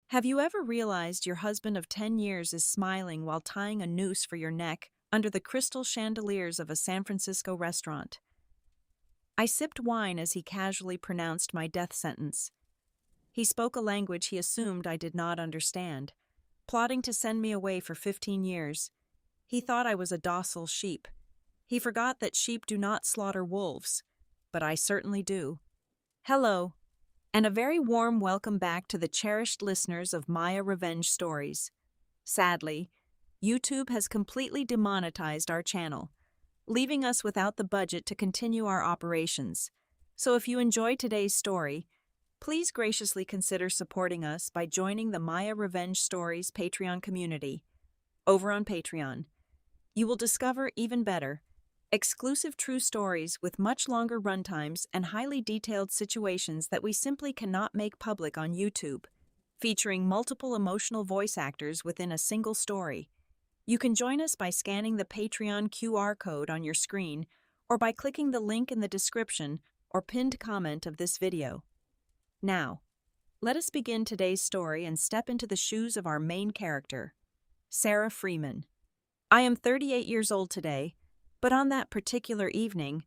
Have you ever realized your husband of 10 years is smiling while tying a noose for your neck under the crystal chandeliers of a San Francisco restaurant? I sipped wine as he casually pronounced my death sentence. He spoke a language he assumed I did not understand, plotting to send me away for 15 years. He thought I was a docile sheep. He forgot that sheep do not slaughter wolves, but I certainly do. Hello, and a very warm welcome back to the cherished listeners of Maya Revenge Stories. Sadly, YouTube has completely demonetized our channel, leaving us without the budget to continue our operations. So if you enjoy today's story, please graciously consider supporting us by joining the Maya Revenge Stories Patreon community. Over on Patreon, you will discover even better, exclusive true stories with much longer runtimes and highly detailed situations that we simply cannot make public on YouTube, featuring multiple emotional voice actors within a single story. You can join us by scanning the Patreon QR code on your screen or by clicking the link in the description or pinned comment of this video. Now, let us begin today's story and step into the shoes of our main character, Sarah Freeman. I am 38 years old today, but on that particular evening,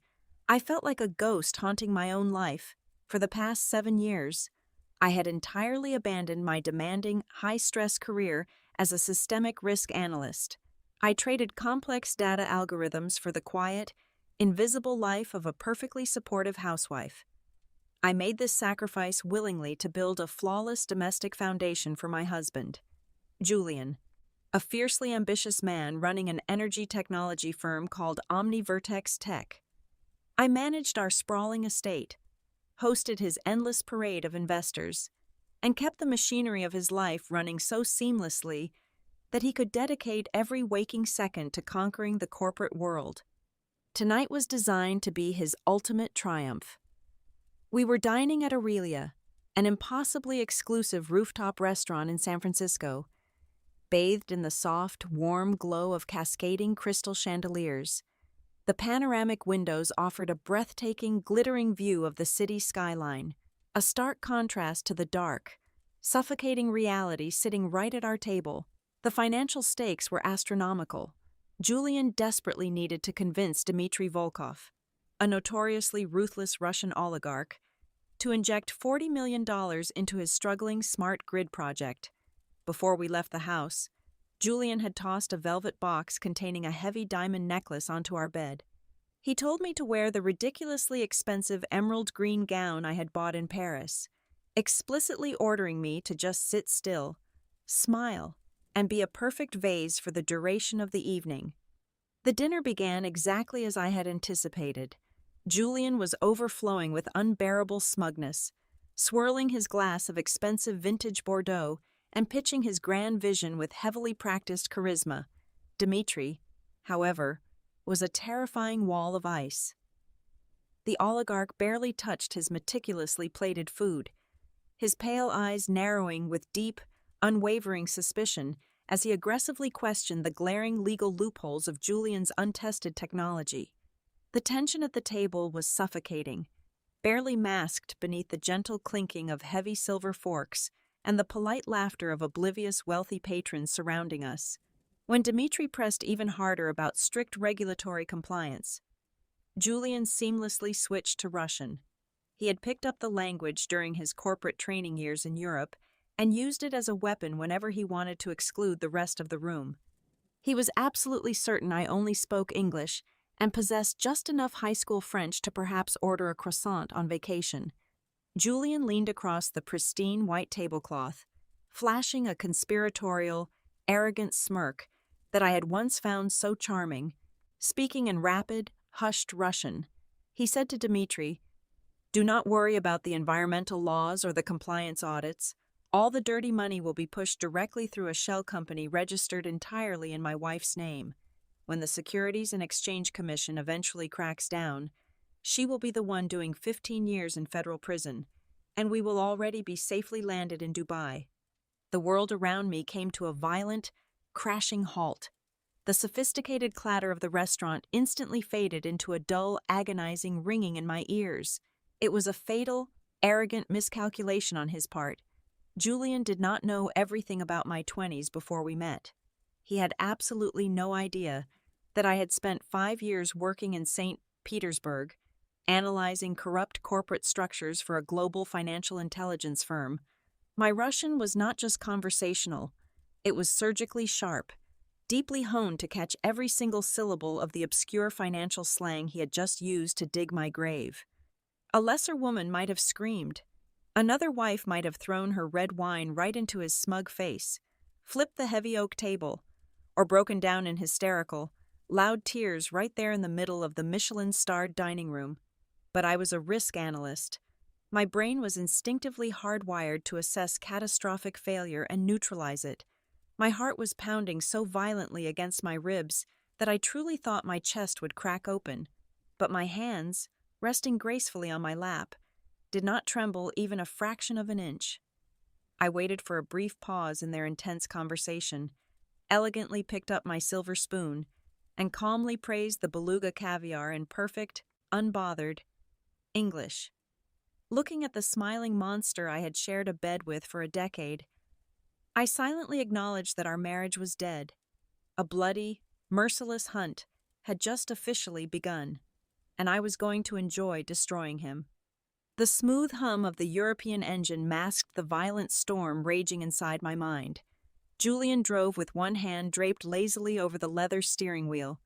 I felt like a ghost haunting my own life. For the past 7 years, I had entirely abandoned my demanding, high-stress career as a systemic risk analyst. I traded complex data algorithms for the quiet, invisible life of a perfectly supportive housewife. I made this sacrifice willingly to build a flawless domestic foundation for my husband, Julian, a fiercely ambitious man running an energy technology firm called OmniVertex Tech. I managed our sprawling estate, hosted his endless parade of investors, and kept the machinery of his life running so seamlessly that he could dedicate every waking second to conquering the corporate world. Tonight was designed to be his ultimate triumph. We were dining at Aurelia, an impossibly exclusive rooftop restaurant in San Francisco, bathed in the soft, warm glow of cascading crystal chandeliers. The panoramic windows offered a breathtaking, glittering view of the city skyline, a stark contrast to the dark, suffocating reality sitting right at our table. The financial stakes were astronomical. Julian desperately needed to convince Dmitry Volkov, a notoriously ruthless Russian oligarch, to inject $40 million into his struggling smart grid project. Before we left the house, Julian had tossed a velvet box containing a heavy diamond necklace onto our bed. He told me to wear the ridiculously expensive emerald green gown I had bought in Paris, explicitly ordering me to just sit still, smile, and be a perfect vase for the duration of the evening. The dinner began exactly as I had anticipated. Julian was overflowing with unbearable smugness, swirling his glass of expensive vintage Bordeaux and pitching his grand vision with heavily practiced charisma. Dmitry, however, was a terrifying wall of ice. The oligarch barely touched his meticulously plated food, his pale eyes narrowing with deep, unwavering suspicion as he aggressively questioned the glaring legal loopholes of Julian's untested technology. The tension at the table was suffocating, barely masked beneath the gentle clinking of heavy silver forks and the polite laughter of oblivious wealthy patrons surrounding us. When Dmitry pressed even harder about strict regulatory compliance, Julian seamlessly switched to Russian. He had picked up the language during his corporate training years in Europe and used it as a weapon whenever he wanted to exclude the rest of the room. He was absolutely certain I only spoke English and possessed just enough high school French to perhaps order a croissant on vacation. Julian leaned across the pristine white tablecloth, flashing a conspiratorial, arrogant smirk that I had once found so charming. Speaking in rapid, hushed Russian, he said to Dmitry, "Do not worry about the environmental laws or the compliance audits. All the dirty money will be pushed directly through a shell company registered entirely in my wife's name. When the Securities and Exchange Commission eventually cracks down, she will be the one doing 15 years in federal prison, and we will already be safely landed in Dubai." The world around me came to a violent, crashing halt. The sophisticated clatter of the restaurant instantly faded into a dull, agonizing ringing in my ears. It was a fatal, arrogant miscalculation on his part. Julian did not know everything about my 20s before we met. He had absolutely no idea that I had spent 5 years working in St. Petersburg, analyzing corrupt corporate structures for a global financial intelligence firm. My Russian was not just conversational, it was surgically sharp, deeply honed to catch every single syllable of the obscure financial slang he had just used to dig my grave. A lesser woman might have screamed. Another wife might have thrown her red wine right into his smug face, flipped the heavy oak table, or broken down in hysterical, loud tears right there in the middle of the Michelin-starred dining room. But I was a risk analyst. My brain was instinctively hardwired to assess catastrophic failure and neutralize it. My heart was pounding so violently against my ribs that I truly thought my chest would crack open. But my hands, resting gracefully on my lap, did not tremble even a fraction of an inch. I waited for a brief pause in their intense conversation, elegantly picked up my silver spoon, and calmly praised the beluga caviar in perfect, unbothered English. Looking at the smiling monster I had shared a bed with for a decade, I silently acknowledged that our marriage was dead. A bloody, merciless hunt had just officially begun, and I was going to enjoy destroying him. The smooth hum of the European engine masked the violent storm raging inside my mind. Julian drove with one hand draped lazily over the leather steering wheel,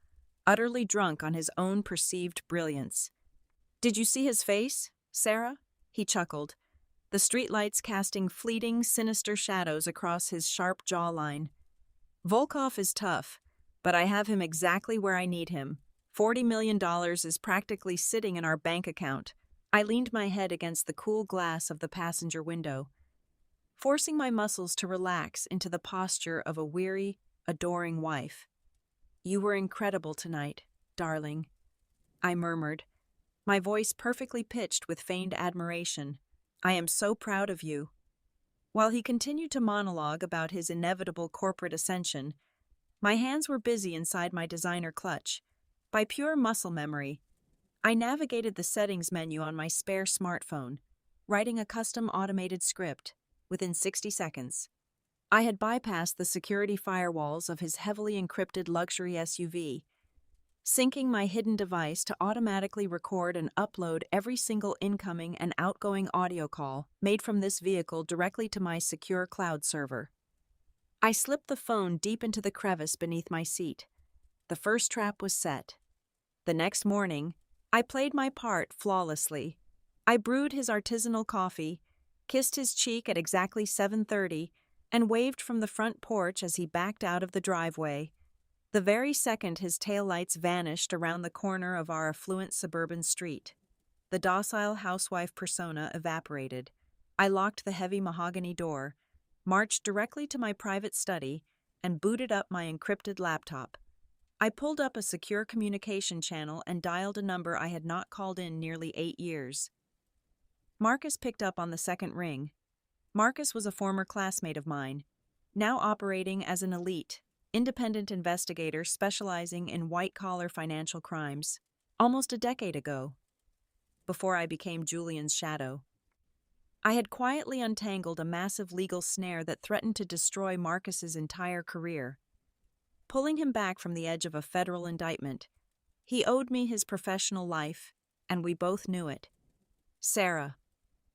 utterly drunk on his own perceived brilliance. "Did you see his face, Sarah?" He chuckled, the streetlights casting fleeting, sinister shadows across his sharp jawline. "Volkov is tough, but I have him exactly where I need him. $40 million is practically sitting in our bank account." I leaned my head against the cool glass of the passenger window, forcing my muscles to relax into the posture of a weary, adoring wife. "You were incredible tonight, darling," I murmured, my voice perfectly pitched with feigned admiration. "I am so proud of you." While he continued to monologue about his inevitable corporate ascension, my hands were busy inside my designer clutch. By pure muscle memory, I navigated the settings menu on my spare smartphone, writing a custom automated script within 60 seconds. I had bypassed the security firewalls of his heavily encrypted luxury SUV, syncing my hidden device to automatically record and upload every single incoming and outgoing audio call made from this vehicle directly to my secure cloud server. I slipped the phone deep into the crevice beneath my seat. The first trap was set. The next morning, I played my part flawlessly. I brewed his artisanal coffee, kissed his cheek at exactly 7:30, and waved from the front porch as he backed out of the driveway. The very second his taillights vanished around the corner of our affluent suburban street, the docile housewife persona evaporated. I locked the heavy mahogany door, marched directly to my private study, and booted up my encrypted laptop. I pulled up a secure communication channel and dialed a number I had not called in nearly 8 years. Marcus picked up on the second ring. Marcus was a former classmate of mine, now operating as an elite, independent investigator specializing in white-collar financial crimes, almost a decade ago, before I became Julian's shadow. I had quietly untangled a massive legal snare that threatened to destroy Marcus's entire career. Pulling him back from the edge of a federal indictment, he owed me his professional life, and we both knew it. "Sarah,"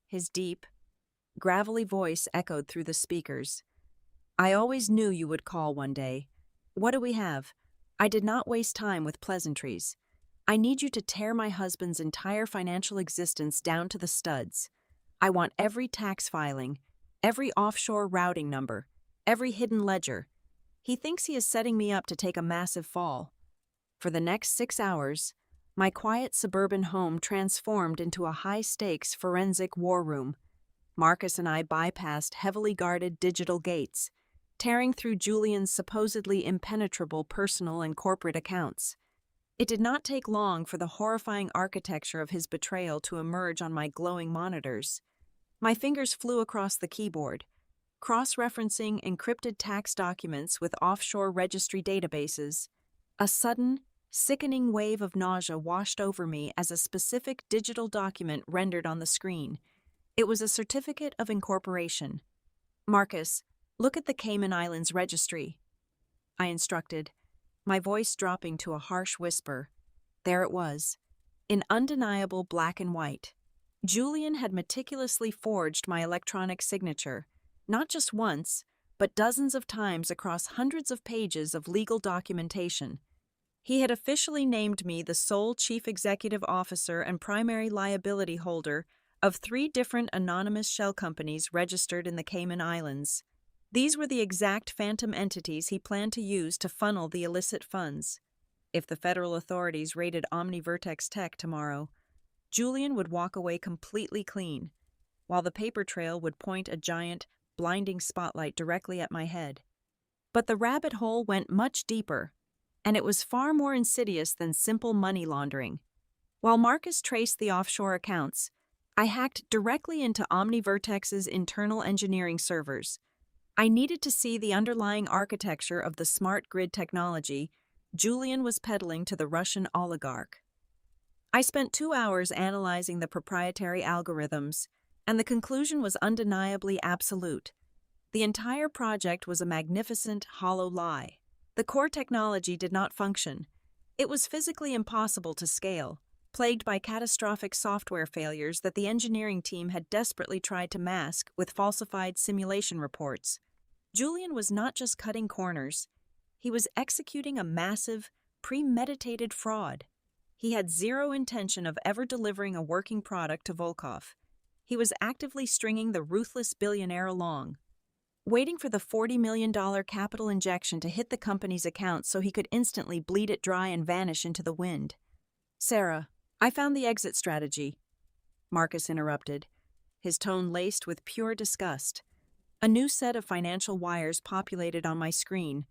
his deep, gravelly voice echoed through the speakers. "I always knew you would call one day. What do we have? I did not waste time with pleasantries. I need you to tear my husband's entire financial existence down to the studs. I want every tax filing, every offshore routing number, every hidden ledger. He thinks he is setting me up to take a massive fall." For the next 6 hours, my quiet suburban home transformed into a high-stakes forensic war room. Marcus and I bypassed heavily guarded digital gates, tearing through Julian's supposedly impenetrable personal and corporate accounts. It did not take long for the horrifying architecture of his betrayal to emerge on my glowing monitors. My fingers flew across the keyboard, cross-referencing encrypted tax documents with offshore registry databases. A sudden, sickening wave of nausea washed over me as a specific digital document rendered on the screen. It was a certificate of incorporation. Marcus, look at the Cayman Islands registry, I instructed, my voice dropping to a harsh whisper. There it was, in undeniable black and white. Julian had meticulously forged my electronic signature, not just once, but dozens of times across hundreds of pages of legal documentation. He had officially named me the sole chief executive officer and primary liability holder of 3 different anonymous shell companies registered in the Cayman Islands. These were the exact phantom entities he planned to use to funnel the illicit funds. If the federal authorities raided OmniVertex Tech tomorrow, Julian would walk away completely clean, while the paper trail would point a giant, blinding spotlight directly at my head. But the rabbit hole went much deeper, and it was far more insidious than simple money laundering. While Marcus traced the offshore accounts, I hacked directly into OmniVertex's internal engineering servers. I needed to see the underlying architecture of the smart grid technology Julian was peddling to the Russian oligarch. I spent 2 hours analyzing the proprietary algorithms, and the conclusion was undeniably absolute. The entire project was a magnificent, hollow lie. The core technology did not function. It was physically impossible to scale, plagued by catastrophic software failures that the engineering team had desperately tried to mask with falsified simulation reports. Julian was not just cutting corners. He was executing a massive, premeditated fraud. He had zero intention of ever delivering a working product to Volkov. He was actively stringing the ruthless billionaire along, waiting for the $40 million capital injection to hit the company's account so he could instantly bleed it dry and vanish into the wind. Sarah, I found the exit strategy, Marcus interrupted, his tone laced with pure disgust. A new set of financial wires populated on my screen,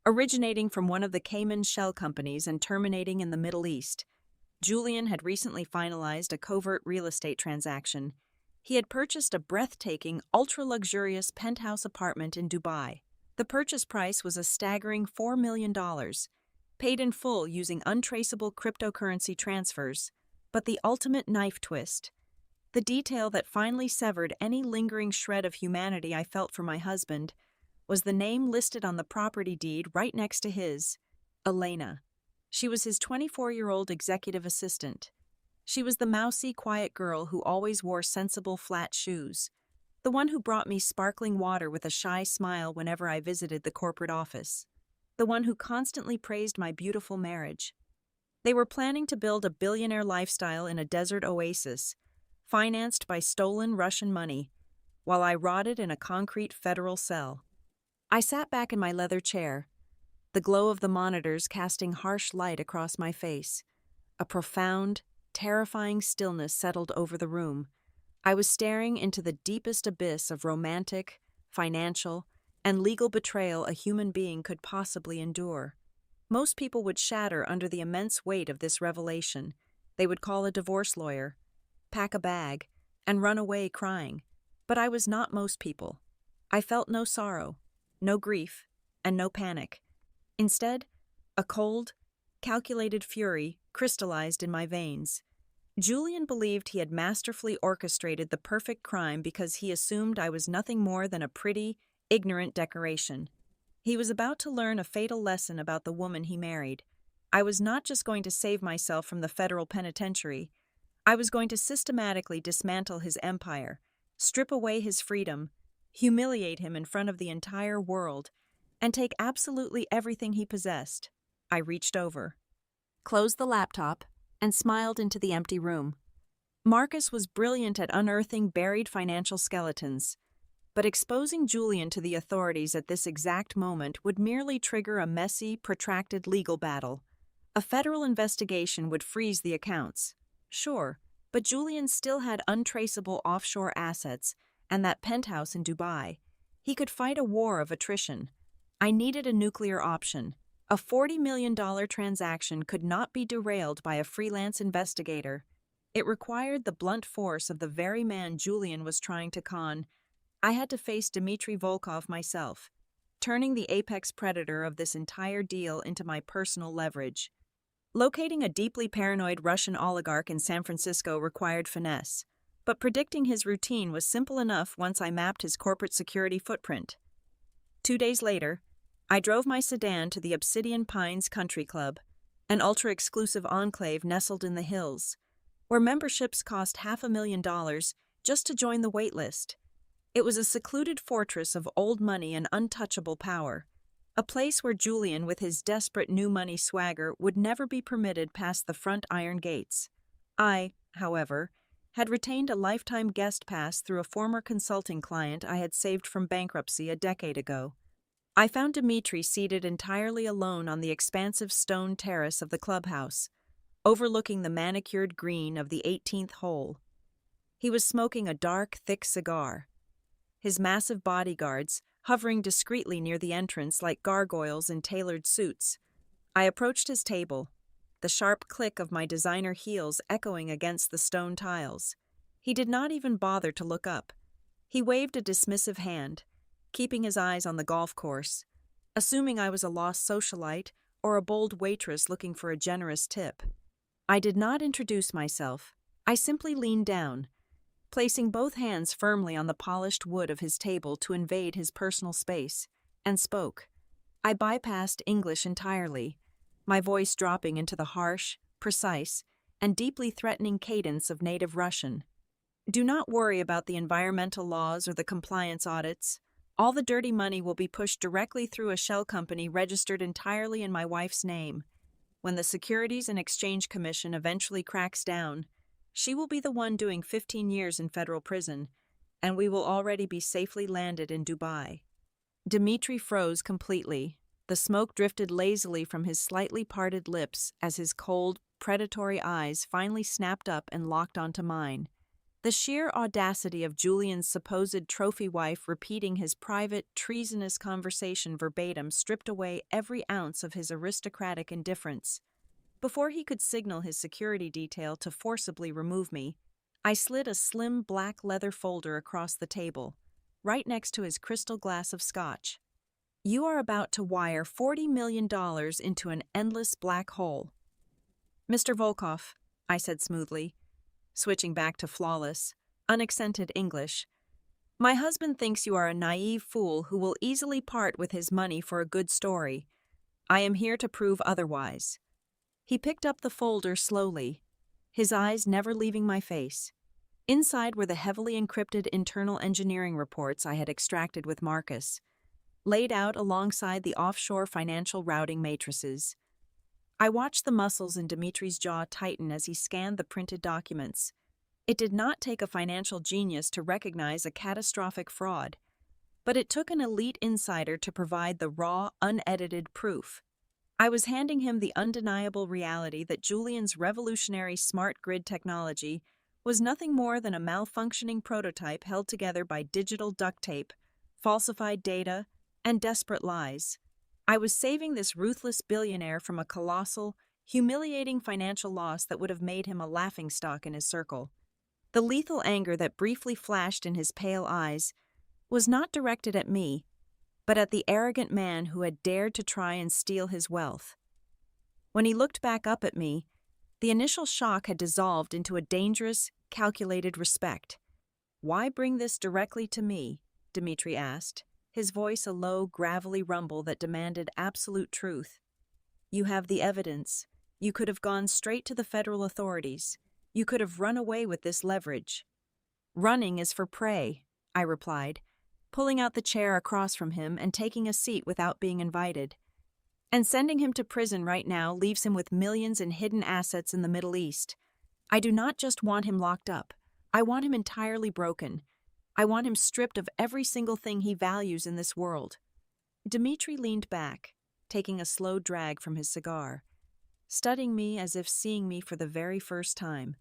originating from one of the Cayman shell companies and terminating in the Middle East. Julian had recently finalized a covert real estate transaction. He had purchased a breathtaking, ultra-luxurious penthouse apartment in Dubai. The purchase price was a staggering $4 million, paid in full using untraceable cryptocurrency transfers. But the ultimate knife twist, the detail that finally severed any lingering shred of humanity I felt for my husband, was the name listed on the property deed right next to his, Elena. She was his 24-year-old executive assistant. She was the mousy, quiet girl who always wore sensible flat shoes, the one who brought me sparkling water with a shy smile whenever I visited the corporate office, the one who constantly praised my beautiful marriage. They were planning to build a billionaire lifestyle in a desert oasis, financed by stolen Russian money, while I rotted in a concrete federal cell. I sat back in my leather chair, the glow of the monitors casting harsh light across my face. A profound, terrifying stillness settled over the room. I was staring into the deepest abyss of romantic, financial, and legal betrayal a human being could possibly endure. Most people would shatter under the immense weight of this revelation. They would call a divorce lawyer, pack a bag, and run away crying. But I was not most people. I felt no sorrow, no grief, and no panic. Instead, a cold, calculated fury crystallized in my veins. Julian believed he had masterfully orchestrated the perfect crime because he assumed I was nothing more than a pretty, ignorant decoration. He was about to learn a fatal lesson about the woman he married. I was not just going to save myself from the federal penitentiary. I was going to systematically dismantle his empire, strip away his freedom, humiliate him in front of the entire world, and take absolutely everything he possessed. I reached over, closed the laptop, and smiled into the empty room. Marcus was brilliant at unearthing buried financial skeletons, but exposing Julian to the authorities at this exact moment would merely trigger a messy, protracted legal battle. A federal investigation would freeze the accounts. Sure, but Julian still had untraceable offshore assets and that penthouse in Dubai. He could fight a war of attrition. I needed a nuclear option. A $40 million transaction could not be derailed by a freelance investigator. It required the blunt force of the very man Julian was trying to con. I had to face Dmitry Volkov myself, turning the apex predator of this entire deal into my personal leverage. Locating a deeply paranoid Russian oligarch in San Francisco required finesse. But predicting his routine was simple enough once I mapped his corporate security footprint. 2 days later, I drove my sedan to the Obsidian Pines Country Club, an ultra-exclusive enclave nestled in the hills, where memberships cost $500,000 just to join the waitlist. It was a secluded fortress of old money and untouchable power, a place where Julian, with his desperate new money swagger, would never be permitted past the front iron gates. I, however, had retained a lifetime guest pass through a former consulting client I had saved from bankruptcy a decade ago. I found Dimitri seated entirely alone on the expansive stone terrace of the clubhouse, overlooking the manicured green of the 18th hole. He was smoking a dark, thick cigar, his massive bodyguards hovering discreetly near the entrance like gargoyles in tailored suits. I approached his table, the sharp click of my designer heels echoing against the stone tiles. He did not even bother to look up. He waved a dismissive hand, keeping his eyes on the golf course, assuming I was a lost socialite or a bold waitress looking for a generous tip. I did not introduce myself. I simply leaned down, placing both hands firmly on the polished wood of his table to invade his personal space, and spoke. I bypassed English entirely, my voice dropping into the harsh, precise, and deeply threatening cadence of native Russian. Do not worry about the environmental laws or the compliance audits. All the dirty money will be pushed directly through a shell company registered entirely in my wife's name. When the Securities and Exchange Commission eventually cracks down, she will be the one doing 15 years in federal prison, and we will already be safely landed in Dubai. Dimitri froze completely. The smoke drifted lazily from his slightly parted lips as his cold, predatory eyes finally snapped up and locked onto mine. The sheer audacity of Julian's supposed trophy wife repeating his private, treasonous conversation verbatim stripped away every ounce of his aristocratic indifference. Before he could signal his security detail to forcibly remove me, I slid a slim black leather folder across the table, right next to his crystal glass of scotch. You are about to wire $40 million into an endless black hole. Mr. Volkov, I said smoothly, switching back to flawless, unaccented English. My husband thinks you are a naive fool who will easily part with his money for a good story. I am here to prove otherwise. He picked up the folder slowly, his eyes never leaving my face. Inside were the heavily encrypted internal engineering reports I had extracted with Marcus, laid out alongside the offshore financial routing matrices. I watched the muscles in Dimitri's jaw tighten as he scanned the printed documents. It did not take a financial genius to recognize a catastrophic fraud, but it took an elite insider to provide the raw, unedited proof. I was handing him the undeniable reality that Julian's revolutionary smart grid technology was nothing more than a malfunctioning prototype held together by digital duct tape, falsified data, and desperate lies. I was saving this ruthless billionaire from a colossal, humiliating financial loss that would have made him a laughingstock in his circle. The lethal anger that briefly flashed in his pale eyes was not directed at me, but at the arrogant man who had dared to try and steal his wealth. When he looked back up at me, the initial shock had dissolved into a dangerous, calculated respect. "Why bring this directly to me?" Dimitri asked, his voice a low, gravelly rumble that demanded absolute truth. "You have the evidence. You could have gone straight to the federal authorities. You could have run away with this leverage." "Running is for prey," I replied, pulling out the chair across from him and taking a seat without being invited. "And sending him to prison right now leaves him with millions in hidden assets in the Middle East. I do not just want him locked up. I want him entirely broken. I want him stripped of every single thing he values in this world." Dimitri leaned back, taking a slow drag from his cigar, studying me as if seeing me for the very first time.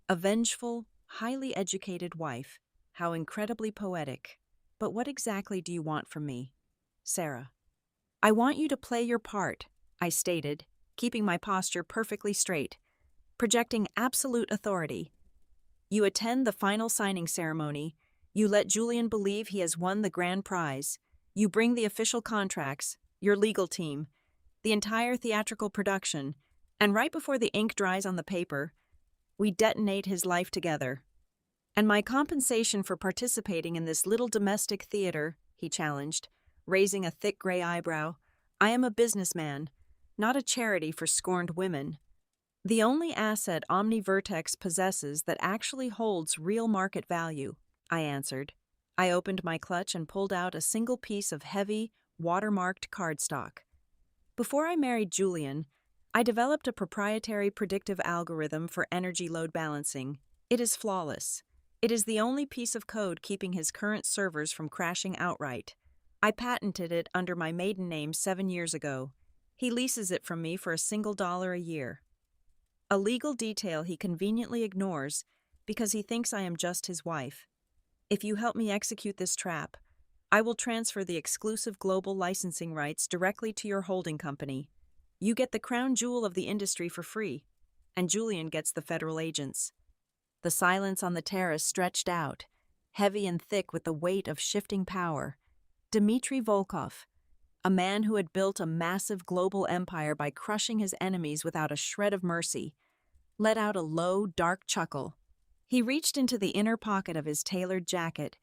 A vengeful, highly educated wife. How incredibly poetic. But what exactly do you want from me, Sarah? "I want you to play your part," I stated, keeping my posture perfectly straight, projecting absolute authority. "You attend the final signing ceremony. You let Julian believe he has won the grand prize. You bring the official contracts, your legal team, the entire theatrical production, and right before the ink dries on the paper, we detonate his life together." And my compensation for participating in this little domestic theater, he challenged, raising a thick gray eyebrow. I am a businessman, not a charity for scorned women. The only asset OmniVertex possesses that actually holds real market value, I answered. I opened my clutch and pulled out a single piece of heavy, watermarked cardstock. Before I married Julian, I developed a proprietary predictive algorithm for energy load balancing. It is flawless. It is the only piece of code keeping his current servers from crashing outright. I patented it under my maiden name 7 years ago. He leases it from me for $1 a year. A legal detail he conveniently ignores because he thinks I am just his wife. If you help me execute this trap, I will transfer the exclusive global licensing rights directly to your holding company. You get the crown jewel of the industry for free, and Julian gets the federal agents. The silence on the terrace stretched out, heavy and thick with the weight of shifting power. Dmitry Volkov, a man who had built a massive global empire by crushing his enemies without a shred of mercy, let out a low, dark chuckle. He reached into the inner pocket of his tailored jacket,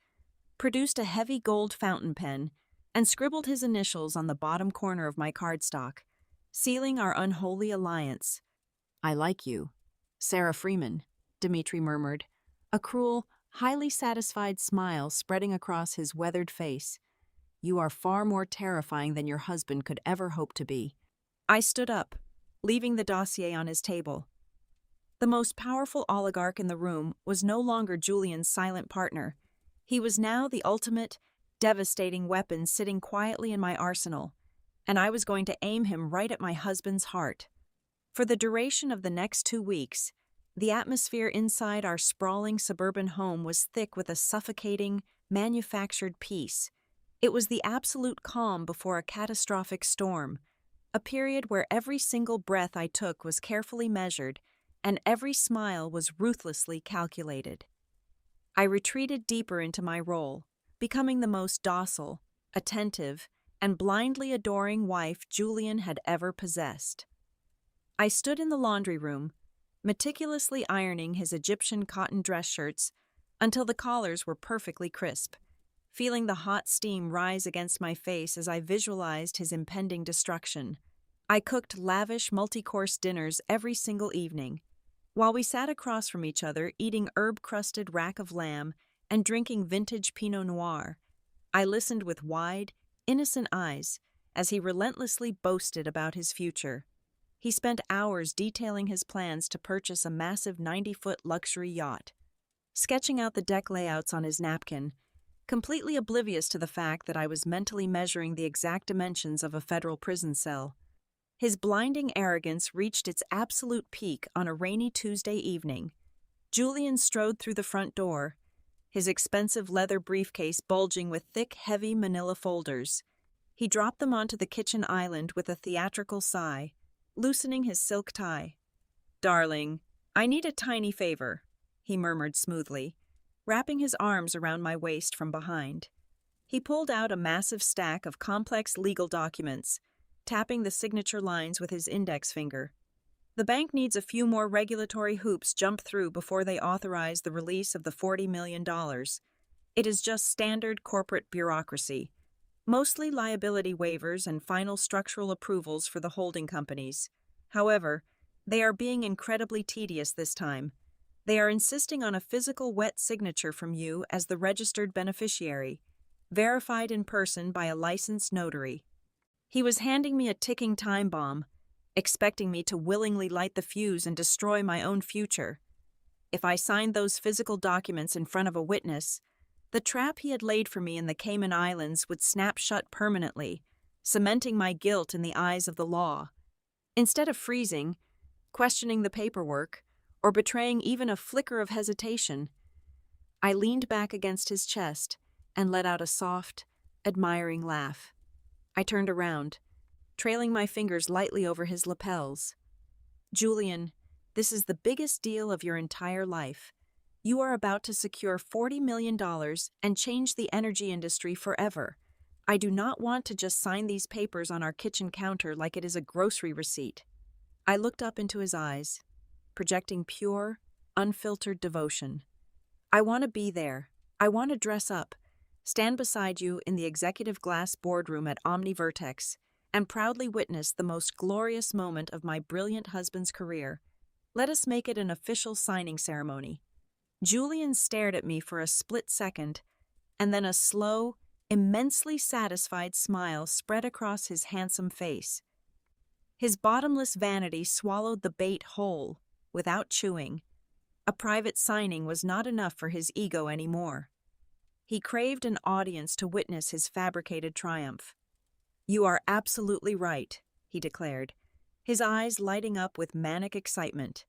produced a heavy gold fountain pen, and scribbled his initials on the bottom corner of my cardstock, sealing our unholy alliance. I like you, Sarah Freeman, Dmitry murmured, a cruel, highly satisfied smile spreading across his weathered face. You are far more terrifying than your husband could ever hope to be. I stood up, leaving the dossier on his table. The most powerful oligarch in the room was no longer Julian's silent partner. He was now the ultimate, devastating weapon sitting quietly in my arsenal, and I was going to aim him right at my husband's heart. For the duration of the next 2 weeks, the atmosphere inside our sprawling suburban home was thick with a suffocating, manufactured peace. It was the absolute calm before a catastrophic storm, a period where every single breath I took was carefully measured and every smile was ruthlessly calculated. I retreated deeper into my role, becoming the most docile, attentive, and blindly adoring wife Julian had ever possessed. I stood in the laundry room, meticulously ironing his Egyptian cotton dress shirts until the collars were perfectly crisp, feeling the hot steam rise against my face as I visualized his impending destruction. I cooked lavish multi-course dinners every single evening, while we sat across from each other eating herb-crusted rack of lamb and drinking vintage Pinot Noir. I listened with wide, innocent eyes as he relentlessly boasted about his future. He spent hours detailing his plans to purchase a massive 90-foot luxury yacht, sketching out the deck layouts on his napkin, completely oblivious to the fact that I was mentally measuring the exact dimensions of a federal prison cell. His blinding arrogance reached its absolute peak on a rainy Tuesday evening. Julian strode through the front door, his expensive leather briefcase bulging with thick, heavy manila folders. He dropped them onto the kitchen island with a theatrical sigh, loosening his silk tie. "Darling, I need a tiny favor," he murmured smoothly, wrapping his arms around my waist from behind. He pulled out a massive stack of complex legal documents, tapping the signature lines with his index finger. "The bank needs a few more regulatory hoops jumped through before they authorize the release of the $40 million. It is just standard corporate bureaucracy, mostly liability waivers and final structural approvals for the holding companies. However, they are being incredibly tedious this time. They are insisting on a physical wet signature from you as the registered beneficiary, verified in person by a licensed notary." He was handing me a ticking time bomb, expecting me to willingly light the fuse and destroy my own future. If I signed those physical documents in front of a witness, the trap he had laid for me in the Cayman Islands would snap shut permanently, cementing my guilt in the eyes of the law. Instead of freezing, questioning the paperwork, or betraying even a flicker of hesitation, I leaned back against his chest and let out a soft, admiring laugh. I turned around, trailing my fingers lightly over his lapels. "Julian, this is the biggest deal of your entire life. You are about to secure $40 million and change the energy industry forever. I do not want to just sign these papers on our kitchen counter like it is a grocery receipt." I looked up into his eyes, projecting pure, unfiltered devotion. I want to be there. I want to dress up, stand beside you in the executive glass boardroom at OmniVertex, and proudly witness the most glorious moment of my brilliant husband's career. Let us make it an official signing ceremony." Julian stared at me for a split second, and then a slow, immensely satisfied smile spread across his handsome face. His bottomless vanity swallowed the bait whole, without chewing. A private signing was not enough for his ego anymore. He craved an audience to witness his fabricated triumph. "You are absolutely right," he declared, his eyes lighting up with manic excitement.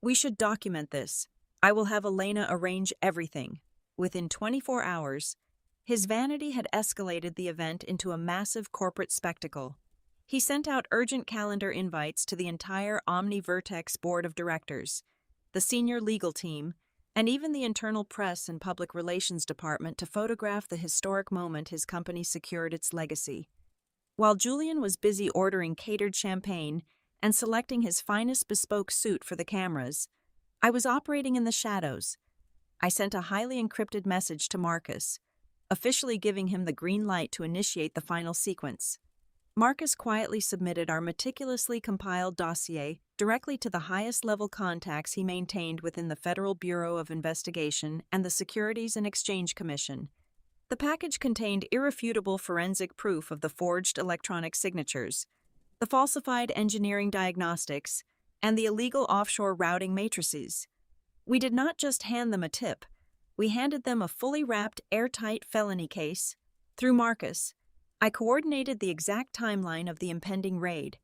"We should document this. I will have Elena arrange everything." Within 24 hours, his vanity had escalated the event into a massive corporate spectacle. He sent out urgent calendar invites to the entire OmniVertex board of directors, the senior legal team, and even the internal press and public relations department to photograph the historic moment his company secured its legacy. While Julian was busy ordering catered champagne and selecting his finest bespoke suit for the cameras, I was operating in the shadows. I sent a highly encrypted message to Marcus, officially giving him the green light to initiate the final sequence. Marcus quietly submitted our meticulously compiled dossier directly to the highest-level contacts he maintained within the Federal Bureau of Investigation and the Securities and Exchange Commission. The package contained irrefutable forensic proof of the forged electronic signatures, the falsified engineering diagnostics, and the illegal offshore routing matrices. We did not just hand them a tip. We handed them a fully wrapped, airtight felony case. Through Marcus, I coordinated the exact timeline of the impending raid,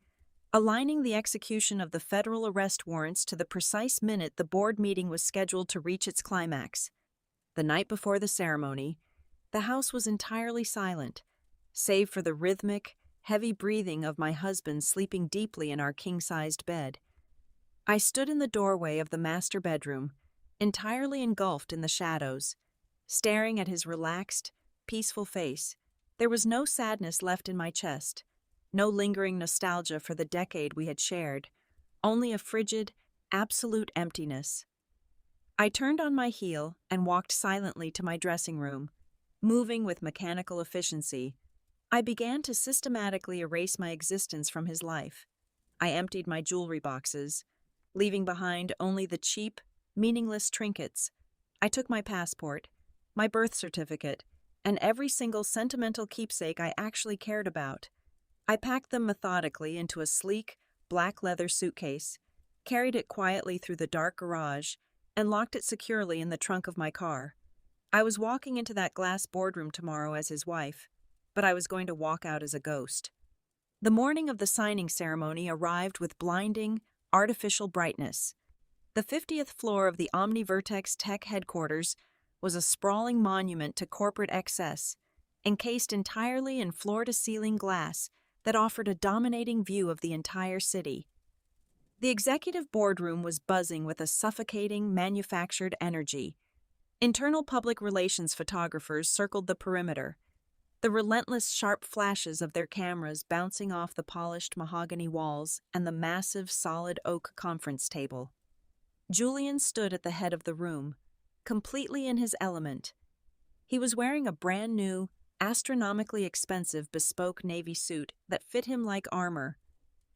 aligning the execution of the federal arrest warrants to the precise minute the board meeting was scheduled to reach its climax. The night before the ceremony, the house was entirely silent, save for the rhythmic, heavy breathing of my husband sleeping deeply in our king-sized bed. I stood in the doorway of the master bedroom, entirely engulfed in the shadows, staring at his relaxed, peaceful face. There was no sadness left in my chest, no lingering nostalgia for the decade we had shared, only a frigid, absolute emptiness. I turned on my heel and walked silently to my dressing room. Moving with mechanical efficiency, I began to systematically erase my existence from his life. I emptied my jewelry boxes, leaving behind only the cheap, meaningless trinkets. I took my passport, my birth certificate, and every single sentimental keepsake I actually cared about. I packed them methodically into a sleek, black leather suitcase, carried it quietly through the dark garage, and locked it securely in the trunk of my car. I was walking into that glass boardroom tomorrow as his wife, but I was going to walk out as a ghost. The morning of the signing ceremony arrived with blinding, artificial brightness. The 50th floor of the OmniVertex Tech headquarters was a sprawling monument to corporate excess, encased entirely in floor-to-ceiling glass that offered a dominating view of the entire city. The executive boardroom was buzzing with a suffocating, manufactured energy. Internal public relations photographers circled the perimeter, the relentless sharp flashes of their cameras bouncing off the polished mahogany walls and the massive solid oak conference table. Julian stood at the head of the room, completely in his element. He was wearing a brand-new, astronomically expensive bespoke navy suit that fit him like armor,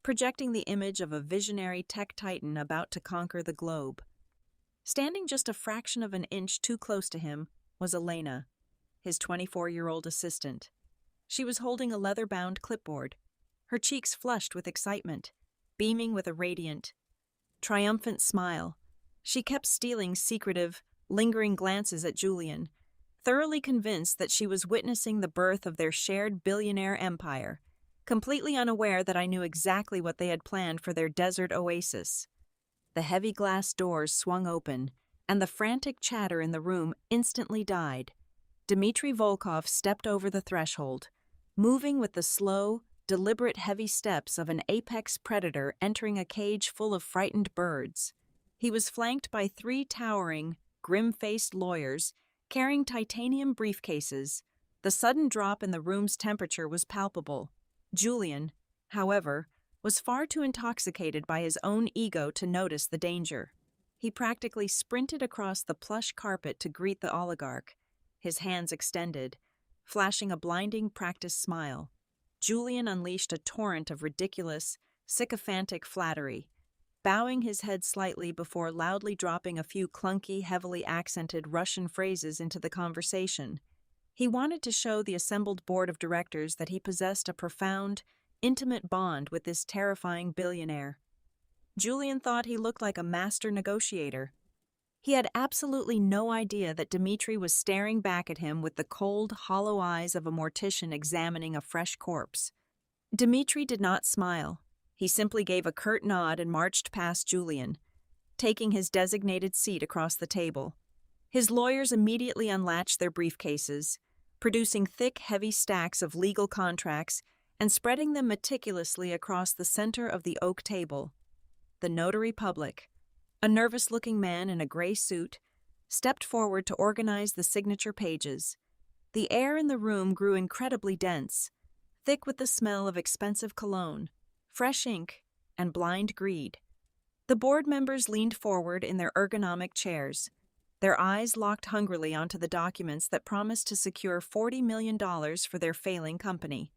projecting the image of a visionary tech titan about to conquer the globe. Standing just a fraction of an inch too close to him was Elena, his 24-year-old assistant. She was holding a leather-bound clipboard, her cheeks flushed with excitement, beaming with a radiant, triumphant smile. She kept stealing secretive, lingering glances at Julian, thoroughly convinced that she was witnessing the birth of their shared billionaire empire, completely unaware that I knew exactly what they had planned for their desert oasis. The heavy glass doors swung open, and the frantic chatter in the room instantly died. Dmitry Volkov stepped over the threshold, moving with the slow, deliberate heavy steps of an apex predator entering a cage full of frightened birds. He was flanked by 3 towering, grim-faced lawyers carrying titanium briefcases. The sudden drop in the room's temperature was palpable. Julian, however, was far too intoxicated by his own ego to notice the danger. He practically sprinted across the plush carpet to greet the oligarch, his hands extended, flashing a blinding practice smile. Julian unleashed a torrent of ridiculous, sycophantic flattery, bowing his head slightly before loudly dropping a few clunky, heavily accented Russian phrases into the conversation. He wanted to show the assembled board of directors that he possessed a profound, intimate bond with this terrifying billionaire. Julian thought he looked like a master negotiator. He had absolutely no idea that Dmitri was staring back at him with the cold, hollow eyes of a mortician examining a fresh corpse. Dmitri did not smile. He simply gave a curt nod and marched past Julian, taking his designated seat across the table. His lawyers immediately unlatched their briefcases, producing thick, heavy stacks of legal contracts and spreading them meticulously across the center of the oak table. The notary public, a nervous-looking man in a gray suit, stepped forward to organize the signature pages. The air in the room grew incredibly dense, thick with the smell of expensive cologne, fresh ink, and blind greed. The board members leaned forward in their ergonomic chairs, their eyes locked hungrily onto the documents that promised to secure $40 million for their failing company.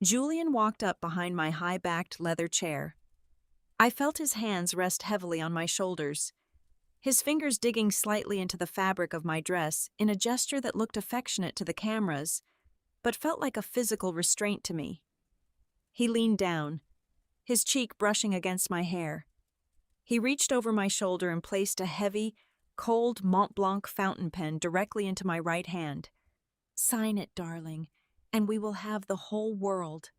Julian walked up behind my high-backed leather chair. I felt his hands rest heavily on my shoulders, his fingers digging slightly into the fabric of my dress in a gesture that looked affectionate to the cameras, but felt like a physical restraint to me. He leaned down, his cheek brushing against my hair. He reached over my shoulder and placed a heavy, cold Mont Blanc fountain pen directly into my right hand. "Sign it, darling, and we will have the whole world."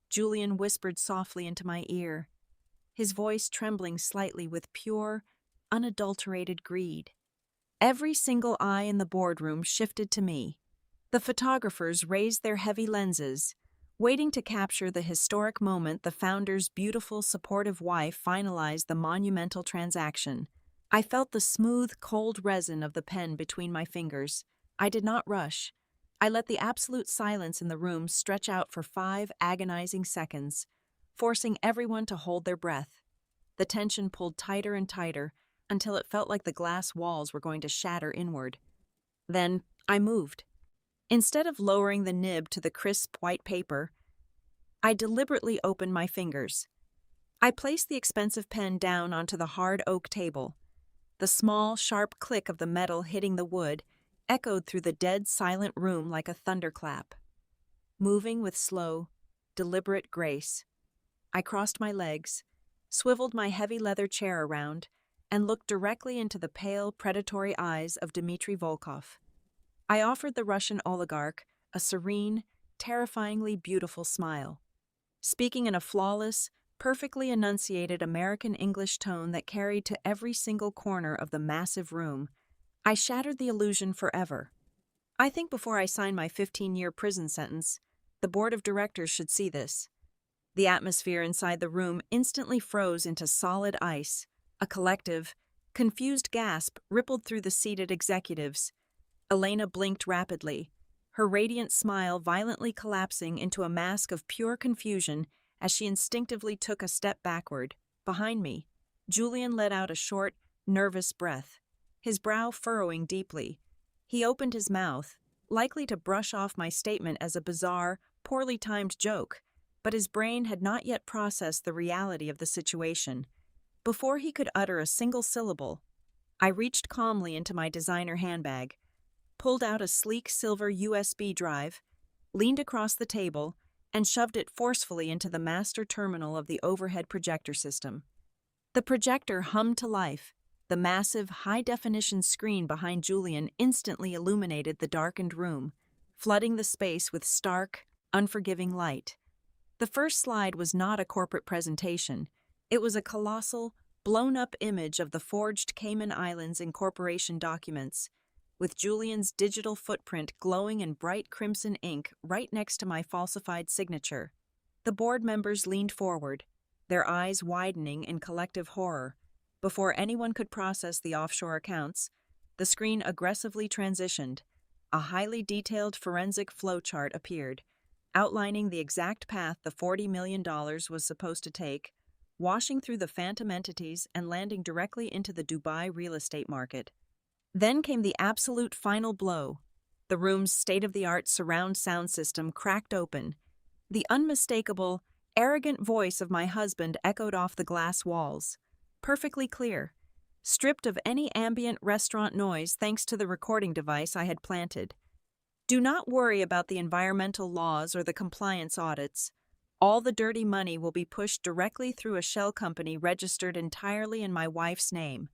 Julian whispered softly into my ear, his voice trembling slightly with pure, unadulterated greed. Every single eye in the boardroom shifted to me. The photographers raised their heavy lenses, waiting to capture the historic moment the founder's beautiful, supportive wife finalized the monumental transaction. I felt the smooth, cold resin of the pen between my fingers. I did not rush. I let the absolute silence in the room stretch out for 5 agonizing seconds, forcing everyone to hold their breath. The tension pulled tighter and tighter until it felt like the glass walls were going to shatter inward. Then I moved. Instead of lowering the nib to the crisp white paper, I deliberately opened my fingers. I placed the expensive pen down onto the hard oak table. The small, sharp click of the metal hitting the wood echoed through the dead, silent room like a thunderclap. Moving with slow, deliberate grace, I crossed my legs, swiveled my heavy leather chair around, and looked directly into the pale, predatory eyes of Dmitri Volkov. I offered the Russian oligarch a serene, terrifyingly beautiful smile, speaking in a flawless, perfectly enunciated American English tone that carried to every single corner of the massive room. I shattered the illusion forever. I think before I sign my 15-year prison sentence, the board of directors should see this. The atmosphere inside the room instantly froze into solid ice. A collective, confused gasp rippled through the seated executives. Elena blinked rapidly, her radiant smile violently collapsing into a mask of pure confusion as she instinctively took a step backward. Behind me, Julian let out a short, nervous breath, his brow furrowing deeply. He opened his mouth, likely to brush off my statement as a bizarre, poorly timed joke, but his brain had not yet processed the reality of the situation. Before he could utter a single syllable, I reached calmly into my designer handbag, pulled out a sleek silver USB drive, leaned across the table, and shoved it forcefully into the master terminal of the overhead projector system. The projector hummed to life. The massive, high-definition screen behind Julian instantly illuminated the darkened room, flooding the space with stark, unforgiving light. The first slide was not a corporate presentation. It was a colossal, blown-up image of the forged Cayman Islands Incorporation documents, with Julian's digital footprint glowing in bright crimson ink right next to my falsified signature. The board members leaned forward, their eyes widening in collective horror. Before anyone could process the offshore accounts, the screen aggressively transitioned. A highly detailed forensic flowchart appeared, outlining the exact path the $40 million was supposed to take, washing through the phantom entities and landing directly into the Dubai real estate market. Then came the absolute final blow. The room's state-of-the-art surround sound system cracked open. The unmistakable, arrogant voice of my husband echoed off the glass walls, perfectly clear, stripped of any ambient restaurant noise thanks to the recording device I had planted. Do not worry about the environmental laws or the compliance audits. All the dirty money will be pushed directly through a shell company registered entirely in my wife's name.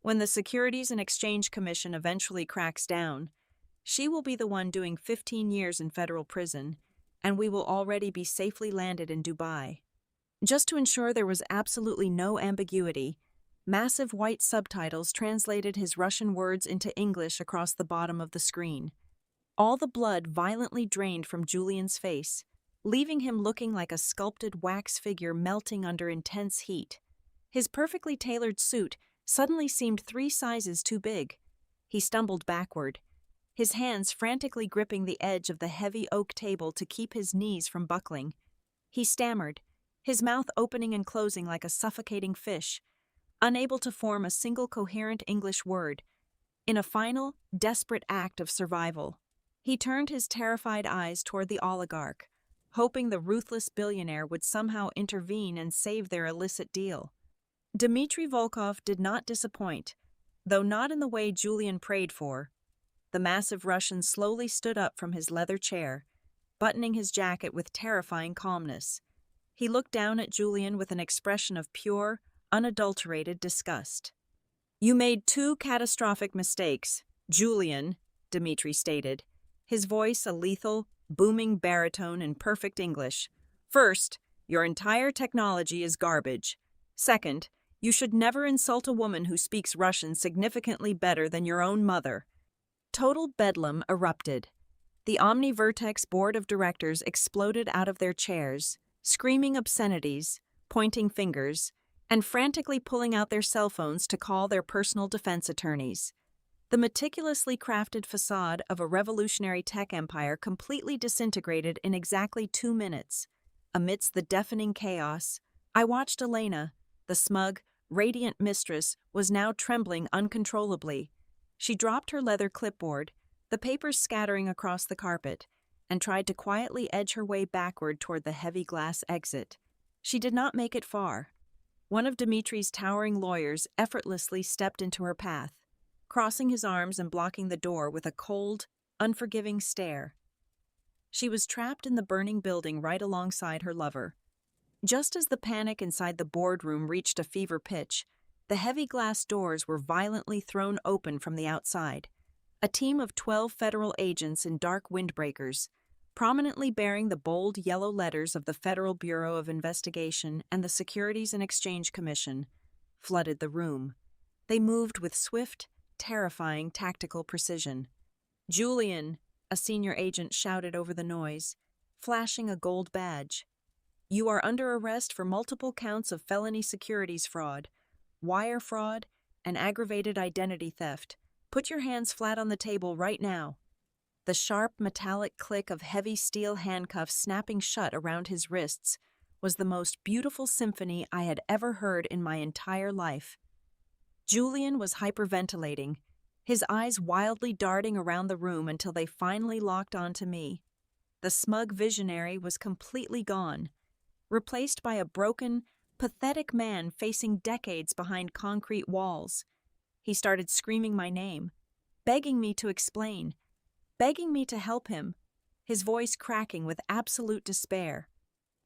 When the Securities and Exchange Commission eventually cracks down, she will be the one doing 15 years in federal prison, and we will already be safely landed in Dubai. Just to ensure there was absolutely no ambiguity, massive white subtitles translated his Russian words into English across the bottom of the screen. All the blood violently drained from Julian's face, leaving him looking like a sculpted wax figure melting under intense heat. His perfectly tailored suit suddenly seemed 3 sizes too big. He stumbled backward, his hands frantically gripping the edge of the heavy oak table to keep his knees from buckling. He stammered, his mouth opening and closing like a suffocating fish, unable to form a single coherent English word. In a final, desperate act of survival, he turned his terrified eyes toward the oligarch, hoping the ruthless billionaire would somehow intervene and save their illicit deal. Dmitry Volkov did not disappoint, though not in the way Julian prayed for. The massive Russian slowly stood up from his leather chair, buttoning his jacket with terrifying calmness. He looked down at Julian with an expression of pure, unadulterated disgust. "You made 2 catastrophic mistakes, Julian," Dmitry stated, his voice a lethal, booming baritone in perfect English. "First, your entire technology is garbage. Second, you should never insult a woman who speaks Russian significantly better than your own mother." Total bedlam erupted. The OmniVertex board of directors exploded out of their chairs, screaming obscenities, pointing fingers, and frantically pulling out their cell phones to call their personal defense attorneys. The meticulously crafted facade of a revolutionary tech empire completely disintegrated in exactly 2 minutes. Amidst the deafening chaos, I watched Elena, the smug, radiant mistress, was now trembling uncontrollably. She dropped her leather clipboard, the papers scattering across the carpet, and tried to quietly edge her way backward toward the heavy glass exit. She did not make it far. One of Dmitry's towering lawyers effortlessly stepped into her path, crossing his arms and blocking the door with a cold, unforgiving stare. She was trapped in the burning building right alongside her lover. Just as the panic inside the boardroom reached a fever pitch, the heavy glass doors were violently thrown open from the outside. A team of 12 federal agents in dark windbreakers, prominently bearing the bold yellow letters of the Federal Bureau of Investigation and the Securities and Exchange Commission, flooded the room. They moved with swift, terrifying tactical precision. "Julian," a senior agent shouted over the noise, flashing a gold badge. "You are under arrest for multiple counts of felony securities fraud, wire fraud, and aggravated identity theft. Put your hands flat on the table right now." The sharp, metallic click of heavy steel handcuffs snapping shut around his wrists was the most beautiful symphony I had ever heard in my entire life. Julian was hyperventilating, his eyes wildly darting around the room until they finally locked onto me. The smug visionary was completely gone, replaced by a broken, pathetic man facing decades behind concrete walls. He started screaming my name, begging me to explain, begging me to help him, his voice cracking with absolute despair.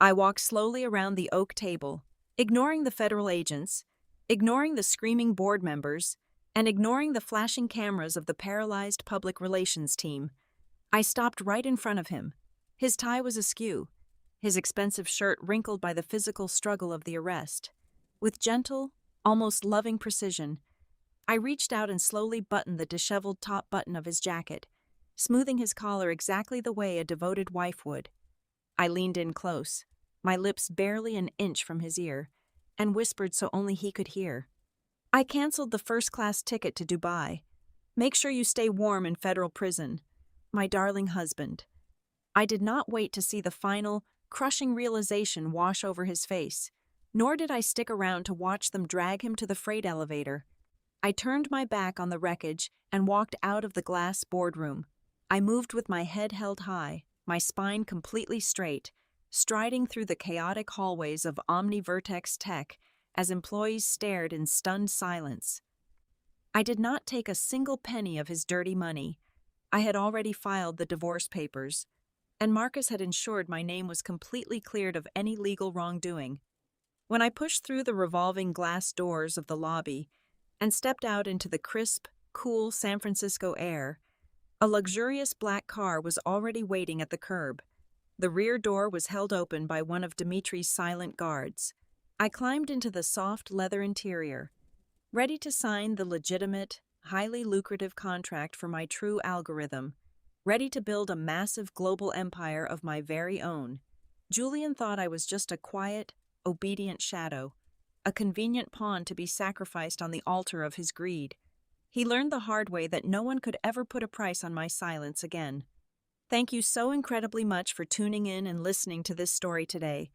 I walked slowly around the oak table, ignoring the federal agents, ignoring the screaming board members, and ignoring the flashing cameras of the paralyzed public relations team. I stopped right in front of him. His tie was askew, his expensive shirt wrinkled by the physical struggle of the arrest. With gentle, almost loving precision, I reached out and slowly buttoned the disheveled top button of his jacket, smoothing his collar exactly the way a devoted wife would. I leaned in close, my lips barely an inch from his ear, and whispered so only he could hear. "I canceled the first-class ticket to Dubai. Make sure you stay warm in federal prison. My darling husband." I did not wait to see the final, crushing realization wash over his face. Nor did I stick around to watch them drag him to the freight elevator. I turned my back on the wreckage and walked out of the glass boardroom. I moved with my head held high, my spine completely straight, striding through the chaotic hallways of OmniVertex Tech as employees stared in stunned silence. I did not take a single penny of his dirty money. I had already filed the divorce papers, and Marcus had ensured my name was completely cleared of any legal wrongdoing. When I pushed through the revolving glass doors of the lobby and stepped out into the crisp, cool San Francisco air, a luxurious black car was already waiting at the curb. The rear door was held open by one of Dimitri's silent guards. I climbed into the soft leather interior, ready to sign the legitimate, highly lucrative contract for my true algorithm, ready to build a massive global empire of my very own. Julian thought I was just a quiet, obedient shadow, a convenient pawn to be sacrificed on the altar of his greed. He learned the hard way that no one could ever put a price on my silence again. Thank you so incredibly much for tuning in and listening to this story today.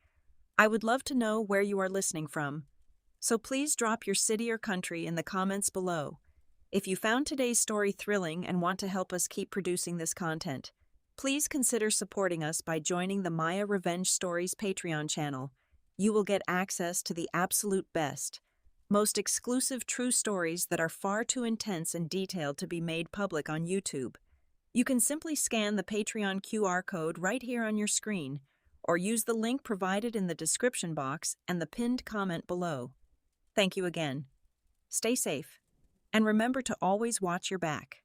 I would love to know where you are listening from, so please drop your city or country in the comments below. If you found today's story thrilling and want to help us keep producing this content, please consider supporting us by joining the Maya Revenge Stories Patreon channel. You will get access to the absolute best, most exclusive true stories that are far too intense and detailed to be made public on YouTube. You can simply scan the Patreon QR code right here on your screen, or use the link provided in the description box and the pinned comment below. Thank you again. Stay safe, and remember to always watch your back.